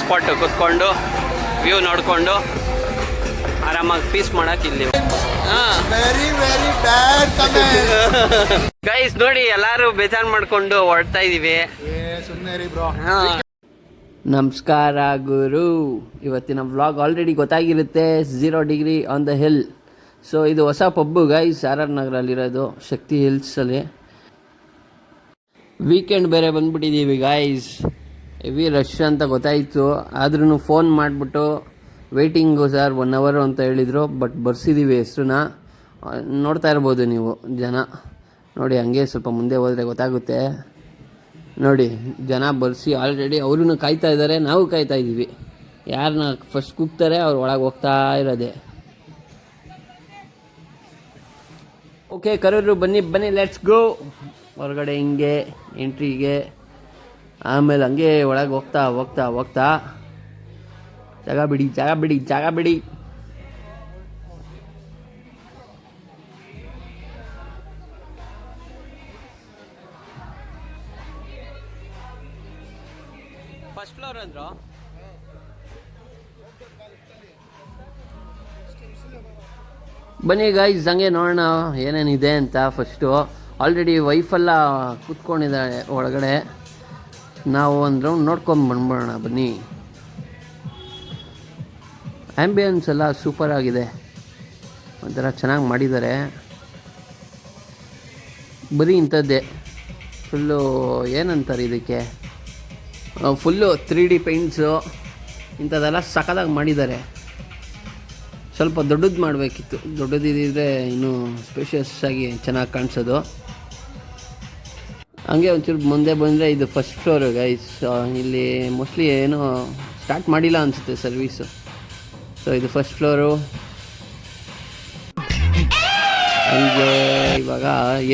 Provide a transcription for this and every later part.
Spot ಕೂತ್ಕೊಂಡು view ನೋಡಿಕೊಂಡು ಆರಾಮಾಗಿ ಪೀಸ್ ಮಾಡಕ್ಕೆ ಇಲ್ಲಿ. ಗೈಸ್ ನೋಡಿ ಎಲ್ಲಾರು ಬೇಜಾರು ಮಾಡ್ಕೊಂಡು ಹೊರಡ್ತಾ ಇದೀವಿ. ನಮಸ್ಕಾರ ಗುರು. ಇವತ್ತಿನ ವ್ಲಾಗ್ ಆಲ್ರೆಡಿ ಗೊತ್ತಾಗಿರುತ್ತೆ, 0 degree on the hill. So ಇದು ಹೊಸ ಪಬ್ಬು ಗೈಸ್, RR ನಗರಲ್ಲಿರೋದು, ಶಕ್ತಿ ಹಿಲ್ಸಲ್ಲಿ. ವೀಕೆಂಡ್ ಬೇರೆ ಬಂದ್ಬಿಟ್ಟಿದ್ದೀವಿ ಗೈಸ್, ಹೆವಿ ರಶ್ ಅಂತ ಗೊತ್ತಾಯಿತು. ಆದ್ರೂ ಫೋನ್ ಮಾಡಿಬಿಟ್ಟು ವೆಯ್ಟಿಂಗು ಸರ್ 1 hour ಅಂತ ಹೇಳಿದರು. ಬಟ್ ಬರ್ಸಿದ್ದೀವಿ ಹೆಸ್ರನ್ನ, ನೋಡ್ತಾ ಇರ್ಬೋದು ನೀವು ಜನ. ನೋಡಿ ಹಂಗೆ ಸ್ವಲ್ಪ ಮುಂದೆ ಹೋದರೆ ಗೊತ್ತಾಗುತ್ತೆ. ನೋಡಿ ಜನ ಬರ್ಸಿ ಆಲ್ರೆಡಿ ಅವ್ರೂ ಕಾಯ್ತಾ ಇದ್ದಾರೆ, ನಾವು ಕಾಯ್ತಾ ಇದ್ದೀವಿ. ಯಾರನ್ನ ಫಸ್ಟ್ ಕೂಗ್ತಾರೆ ಅವ್ರು ಒಳಗೆ ಹೋಗ್ತಾ ಇರೋದೆ. ಓಕೆ ಕರೋರು, ಬನ್ನಿ ಬನ್ನಿ ಲೆಟ್ಸ್ ಗೋ. ಹೊರಗಡೆ ಹಿಂಗೆ ಎಂಟ್ರಿಗೆ, ಆಮೇಲೆ ಹಂಗೆ ಒಳಗೆ ಹೋಗ್ತಾ ಹೋಗ್ತಾ ಹೋಗ್ತಾ ಜಾಗ ಬಿಡಿ ಜಾಗ ಬಿಡಿ ಜಾಗ ಬಿಡಿ. ಫಸ್ಟ್ ಫ್ಲೋರ್ ಅಂದ್ರು. ಬನ್ನಿ ಗೈಸ್ ಹಂಗೆ ನೋಡೋಣ ಏನೇನಿದೆ ಅಂತ. ಫಸ್ಟು ಆಲ್ರೆಡಿ ವೈಫೆಲ್ಲ ಕೂತ್ಕೊಂಡಿದ್ದಾರೆ ಒಳಗಡೆ, ನಾವು ಒಂದು ರೌಂಡ್ ನೋಡ್ಕೊಂಡು ಬಂದ್ಬಿಡೋಣ ಬನ್ನಿ. ಆ್ಯಂಬಿಯನ್ಸ್ ಎಲ್ಲ ಸೂಪರ್ ಆಗಿದೆ, ಒಂಥರ ಚೆನ್ನಾಗಿ ಮಾಡಿದ್ದಾರೆ. ಬರೀ ಇಂಥದ್ದೇ ಫುಲ್ಲು ಏನಂತಾರೆ ಇದಕ್ಕೆ, ಫುಲ್ಲು 3D ಪೇಂಟ್ಸು ಇಂಥದ್ದೆಲ್ಲ ಸಖತ್ತಾಗಿ ಮಾಡಿದ್ದಾರೆ. ಸ್ವಲ್ಪ ದೊಡ್ಡದು ಮಾಡಬೇಕಿತ್ತು, ದೊಡ್ಡದಿದ್ದರೆ ಇನ್ನೂ ಸ್ಪೇಷಿಯಸ್ ಆಗಿ ಚೆನ್ನಾಗಿ ಕಾಣಿಸೋದು. ಹಂಗೆ ಒಂಚೂರು ಮುಂದೆ ಬಂದರೆ ಇದು ಫಸ್ಟ್ ಫ್ಲೋರು ಗೈಸ್. ಇಲ್ಲಿ ಮೋಸ್ಟ್ಲಿ ಏನೂ ಸ್ಟಾರ್ಟ್ ಮಾಡಿಲ್ಲ ಅನಿಸುತ್ತೆ ಸರ್ವೀಸು. ಸೊ ಇದು ಫಸ್ಟ್ ಫ್ಲೋರು. ಹಂಗೆ ಇವಾಗ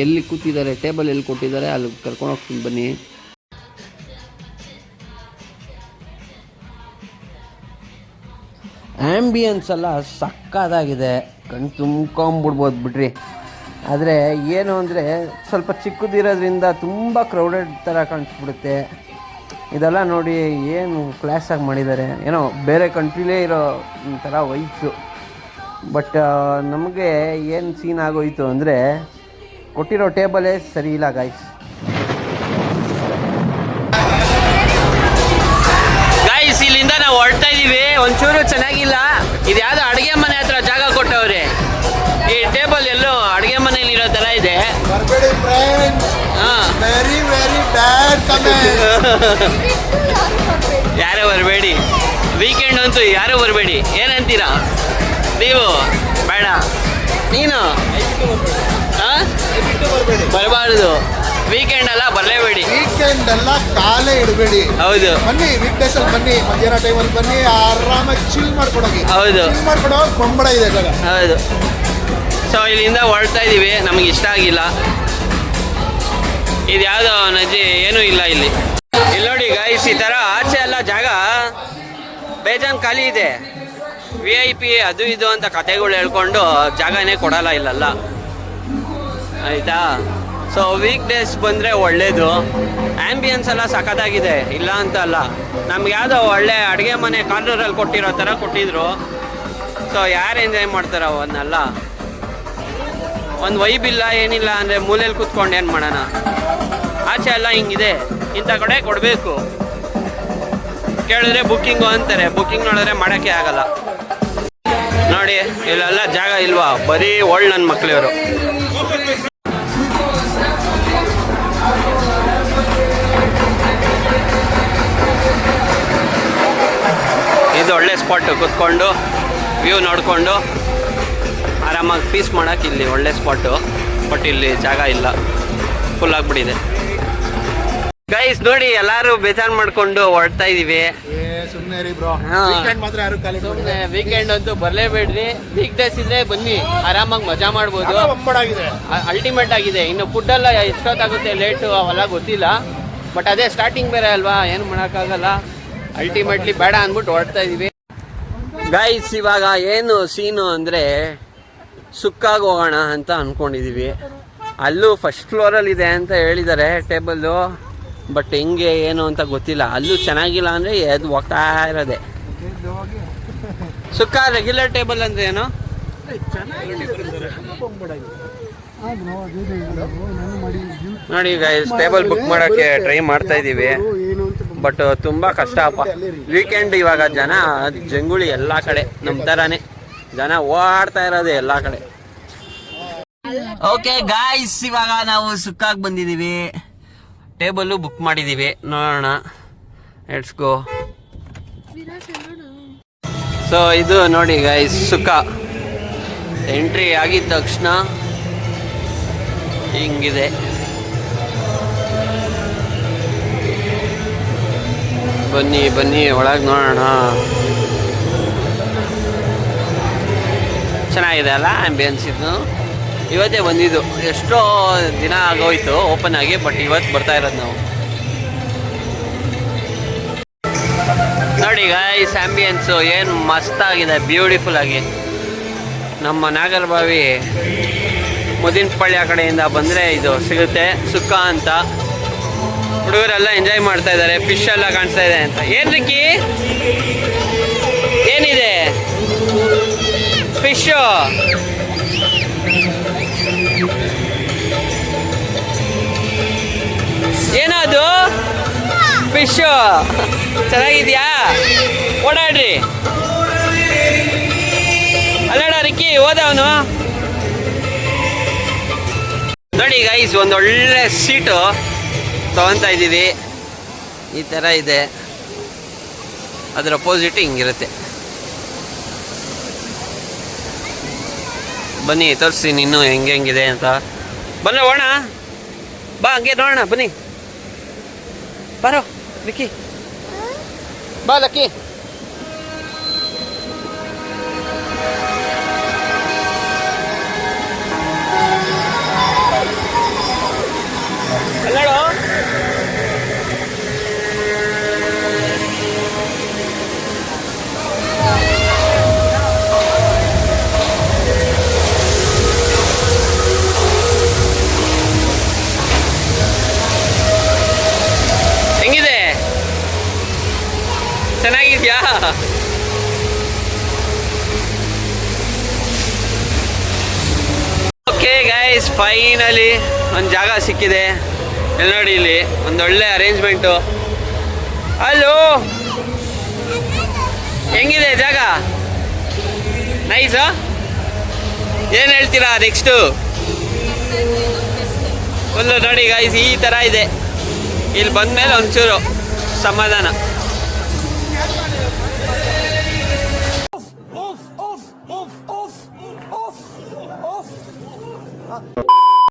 ಎಲ್ಲಿ ಕೂತಿದ್ದಾರೆ, ಟೇಬಲ್ ಎಲ್ಲಿ ಕೊಟ್ಟಿದ್ದಾರೆ ಅಲ್ಲಿ ಕರ್ಕೊಂಡು ಹೋಗ್ತೀನಿ ಬನ್ನಿ. ಆ್ಯಂಬಿಯನ್ಸ್ ಎಲ್ಲ ಸಕ್ಕತ್ತಾಗಿದೆ, ಕಣ್ಣು ತುಂಬ್ಕೊಂಬಿಡ್ಬೋದು ಬಿಡ್ರಿ. ಆದರೆ ಏನು ಅಂದರೆ ಸ್ವಲ್ಪ ಚಿಕ್ಕದಿರೋದ್ರಿಂದ ತುಂಬ ಕ್ರೌಡೆಡ್ ಥರ ಕಾಣಿಸ್ಬಿಡುತ್ತೆ. ಇದೆಲ್ಲ ನೋಡಿ ಏನು ಕ್ಲಾಸಾಗಿ ಮಾಡಿದ್ದಾರೆ, ಏನೋ ಬೇರೆ ಕಂಟ್ರಿಲೇ ಇರೋ ಒಂಥರ ವೈಬ್ಸು. ಬಟ್ ನಮಗೆ ಏನು ಸೀನ್ ಆಗೋಯಿತು ಅಂದರೆ ಕೊಟ್ಟಿರೋ ಟೇಬಲೇ ಸರಿ ಇಲ್ಲ ಗೈಸ್. ಗೈಸ್ ಇಲ್ಲಿಂದ ನಾವು ಹೊರಡ್ತಾ ಇದ್ದೀವಿ, ಒಂಚೂರು ಚೆನ್ನಾಗಿಲ್ಲ. ಇದು ಯಾವುದೋ ಅಡುಗೆ ಮನೆ ಹತ್ರ ಜಾಗ ಕೊಟ್ಟವ್ರೆ. ಈ ಟೇಬಲ್ ಎಲ್ಲೋ ಅಡುಗೆ ಮನೇಲಿ ಇರೋ ಥರ ಇದೆ. ಯಾರೋ ಬರಬೇಡಿ, ವೀಕೆಂಡ್ ಅಂತೂ ಯಾರೂ ಬರಬೇಡಿ. ಏನಂತೀರಾ ನೀವು? ಬೇಡ ನೀನು ಬರಬಾರ್ದು, ವೀಕೆಂಡ್ ಅಲ್ಲ ಬರಲೇಬೇಡಿ. ವೀಕೆಂಡ್ ಅಲ್ಲ ಕಾಲೇ ಇಡಬೇಡಿ. ಹೌದು ಬನ್ನಿ, ವೀಕ್ ಡೇಸ್ ಅಲ್ಲಿ ಬನ್ನಿ, ಮಧ್ಯಾಹ್ನ ಟೈಮಲ್ಲಿ ಬನ್ನಿ, ಆರಾಮಾಗಿ ಚಿಲ್ ಮಾಡ್ಕೊಡೋಗಿ. ಹೌದು ಚಿಲ್ ಮಾಡ್ಕೊಡೋ ಕೊಂಬಳ ಇದೆ ಜಾಗ. ಹೌದು. ಸೊ ಇಲ್ಲಿಂದ ಹೊರಡ್ತಾ ಇದ್ದೀವಿ, ನಮಗೆ ಇಷ್ಟ ಆಗಿಲ್ಲ. ಇದು ಯಾವುದೋ ನಜ್ಜಿ ಏನೂ ಇಲ್ಲ ಇಲ್ಲಿ. ಇಲ್ಲಿ ನೋಡಿ ಗೈಸ್, ಈ ಥರ ಆಚೆ ಎಲ್ಲ ಜಾಗ ಬೇಜಾನ್ ಖಾಲಿ ಇದೆ. VIP ಅದು ಇದು ಅಂತ ಕತೆಗಳು ಹೇಳ್ಕೊಂಡು ಜಾಗನೇ ಕೊಡಲ್ಲ ಇಲ್ಲಲ್ಲ, ಆಯಿತಾ? ಸೊ ವೀಕ್ ಡೇಸ್ ಬಂದರೆ ಒಳ್ಳೇದು. ಆ್ಯಂಬಿಯನ್ಸ್ ಎಲ್ಲ ಸಖತ್ತಾಗಿದೆ, ಇಲ್ಲ ಅಂತ ಅಲ್ಲ. ನಮ್ಗೆ ಯಾವುದೋ ಒಳ್ಳೆ ಅಡುಗೆ ಮನೆ ಕಾರ್ನರಲ್ಲಿ ಕೊಟ್ಟಿರೋ ಥರ ಕೊಟ್ಟಿದ್ರು. ಸೊ ಯಾರು ಎಂಜಾಯ್ ಮಾಡ್ತಾರೋ ಅವನ್ನೆಲ್ಲ. ಒಂದು ವೈಬ್ ಇಲ್ಲ ಏನಿಲ್ಲ ಅಂದರೆ ಮೂಲೆಯಲ್ಲಿ ಕೂತ್ಕೊಂಡು ಏನು ಮಾಡೋಣ? ಆಚೆ ಎಲ್ಲ ಹಿಂಗಿದೆ, ಇಂಥ ಕಡೆ ಕೊಡಬೇಕು. ಕೇಳಿದ್ರೆ ಬುಕ್ಕಿಂಗು ಅಂತಾರೆ, ಬುಕ್ಕಿಂಗ್ ನೋಡಿದ್ರೆ ಮಾಡೋಕ್ಕೆ ಆಗಲ್ಲ. ನೋಡಿ ಇಲ್ಲೆಲ್ಲ ಜಾಗ ಇಲ್ವಾ, ಬರೀ ಒಳ್ಳೆ ನನ್ನ ಮಕ್ಕಳಿವರು. ಇದು ಒಳ್ಳೆ ಸ್ಪಾಟ್, ಕೂತ್ಕೊಂಡು ವ್ಯೂ ನೋಡಿಕೊಂಡು ಆರಾಮಾಗಿ ಪೀಸ್ ಮಾಡೋಕ್ಕೆ ಇಲ್ಲಿ ಒಳ್ಳೆ ಸ್ಪಾಟು. ಬಟ್ ಇಲ್ಲಿ ಜಾಗ ಇಲ್ಲ, ಫುಲ್ ಆಗಿಬಿಟ್ಟಿದೆ ಗೈಸ್. ನೋಡಿ ಎಲ್ಲರೂ ಬೇಜಾರು ಮಾಡ್ಕೊಂಡು ಹೊರಡ್ತಾ ಇದೀವಿ. ವೀಕೆಂಡ್ ಅಂತೂ ಬರಲೇಬೇಡ್ರಿ, ವೀಕ್ ಡೇಸ್ ಇದ್ರೆ ಬನ್ನಿ, ಆರಾಮಾಗಿ ಮಜಾ ಮಾಡ್ಬೋದು. ಅಲ್ಟಿಮೇಟ್ ಆಗಿದೆ. ಇನ್ನು ಫುಡ್ ಎಲ್ಲ ಎಷ್ಟೊತ್ತಾಗುತ್ತೆ ಲೇಟು ಅವೆಲ್ಲ ಗೊತ್ತಿಲ್ಲ. ಬಟ್ ಅದೇ ಸ್ಟಾರ್ಟಿಂಗ್ ಬೇರೆ ಅಲ್ವಾ, ಏನು ಮಾಡೋಕ್ಕಾಗಲ್ಲ. ಅಲ್ಟಿಮೇಟ್ಲಿ ಬೇಡ ಅಂದ್ಬಿಟ್ಟು ಹೊರಡ್ತಾ ಇದೀವಿ ಗೈಸ್. ಇವಾಗ ಏನು ಸೀನು ಅಂದರೆ ಸುಕ್ಕಾಗಿ ಹೋಗೋಣ ಅಂತ ಅಂದ್ಕೊಂಡಿದ್ದೀವಿ. ಅಲ್ಲೂ ಫಸ್ಟ್ ಫ್ಲೋರಲ್ಲಿ ಇದೆ ಅಂತ ಹೇಳಿದ್ದಾರೆ ಟೇಬಲ್ಲು. ಬಟ್ ಹೆಂಗೆ ಏನು ಅಂತ ಗೊತ್ತಿಲ್ಲ. ಅಲ್ಲೂ ಚೆನ್ನಾಗಿಲ್ಲ ಅಂದರೆ ಎದ್ದು ಹೋಗ್ತಾ ಇರೋದೆ. ಸುಕ್ಕ ರೆಗ್ಯುಲರ್ ಟೇಬಲ್ ಅಂದರೆ ಏನು? ನೋಡಿ ಗೈಸ್, ಟೇಬಲ್ ಬುಕ್ ಮಾಡೋಕ್ಕೆ ಟ್ರೈ ಮಾಡ್ತಾ ಇದ್ದೀವಿ. ಬಟ್ ತುಂಬ ಕಷ್ಟ ಅಪ್ಪ. ವೀಕೆಂಡ್ ಇವಾಗ ಜನ ಜಂಗುಳಿ ಎಲ್ಲ ಕಡೆ, ನಮ್ಮ ಥರನೇ ಜನ ಓಡಾಡ್ತಾ ಇರೋದು ಎಲ್ಲ ಕಡೆ. ಓಕೆ ಗಾಯ್ಸ್, ಇವಾಗ ನಾವು ಸುಕ್ಕಾಗಿ ಬಂದಿದ್ದೀವಿ. ಟೇಬಲ್ಲು ಬುಕ್ ಮಾಡಿದ್ದೀವಿ, ನೋಡೋಣ. Let's go. ಸೊ ಇದು ನೋಡಿ ಗೈಸ್, ಸುಕ್ಕ. ಎಂಟ್ರಿ ಆಗಿದ ತಕ್ಷಣ ಹಿಂಗಿದೆ. ಬನ್ನಿ ಬನ್ನಿ ಒಳಗೆ ನೋಡೋಣ. ಚೆನ್ನಾಗಿದೆ ಅಲ್ಲ ಆಂಬಿಯನ್ಸ್ ಇದು. ಇವತ್ತೇ ಬಂದಿದ್ದು, ಎಷ್ಟೋ ದಿನ ಆಗೋಯ್ತು ಓಪನ್ ಆಗಿ, ಬಟ್ ಇವತ್ತು ಬರ್ತಾ ಇರೋದು ನಾವು. ನೋಡಿ ಗೈಸ್, ಆಂಬಿಯನ್ಸು ಏನು ಮಸ್ತಾಗಿದೆ, ಬ್ಯೂಟಿಫುಲ್ ಆಗಿ. ನಮ್ಮ ನಾಗರಬಾವಿ ಮುದಿನಪಳ್ಳಿ ಆ ಕಡೆಯಿಂದ ಬಂದರೆ ಇದು ಸಿಗುತ್ತೆ, ಸುಕ್ಕ ಅಂತ. ಹುಡುಗರೆಲ್ಲ ಎಂಜಾಯ್ ಮಾಡ್ತಾ ಇದ್ದಾರೆ, ಫಿಶ್ ಎಲ್ಲ ಕಾಣಿಸ್ತಾ ಇದೆ ಅಂತ. ಏನು ರಿಕ್ಕಿ, ಏನಿದೆ? ಫಿಶು. ಏನದು? ಫಿಶು ಚೆನ್ನಾಗಿದ್ಯಾ? ಓಡಾಡ್ರಿ. ಅಲ್ಲಡ ರಿಕ್ಕಿ, ಹೋದವನು. ನೋಡಿ ಗೈಸ್, ಒಂದೊಳ್ಳೆ ಸೀಟು ತಗೊತಾ ಇದ್ದೀವಿ. ಈ ಥರ ಇದೆ, ಅದರ ಅಪೋಸಿಟ್ ಹಿಂಗಿರುತ್ತೆ. ಬನ್ನಿ ತೋರಿಸ್ತೀನಿ ಇನ್ನೂ ಹೆಂಗಿದೆ ಅಂತ. ಬನ್ನಿ ಹೋಣ, ಬಾ ಹಂಗೆ ನೋಡೋಣ. ಬನ್ನಿ ಬರೋ ಲಕ್ಕಿ, ಬಾ ಲಕ್ಕಿ. ಅಲ್ಲೋ ಹೆಂಗಿದೆ? ಚೆನ್ನಾಗಿದ್ಯಾ? ಓಕೆ ಗೈಸ್, ಫೈನಲಿ ಒಂದು ಜಾಗ ಸಿಕ್ಕಿದೆ. ಇಲ್ಲಿ ನೋಡಿ, ಇಲ್ಲಿ ಒಂದೊಳ್ಳೆ ಅರೇಂಜ್ಮೆಂಟು. ಹಲೋ, ಹೆಂಗಿದೆ ಜಾಗ? ನೈಸಾ? ಏನು ಹೇಳ್ತೀರಾ ನೆಕ್ಸ್ಟು? ಫುಲ್ಲು ನೋಡಿ ಗೈಸ್, ಈ ಥರ ಇದೆ. ಇಲ್ಲಿ ಬಂದಮೇಲೆ ಒಂಚೂರು ಸಮಾಧಾನ.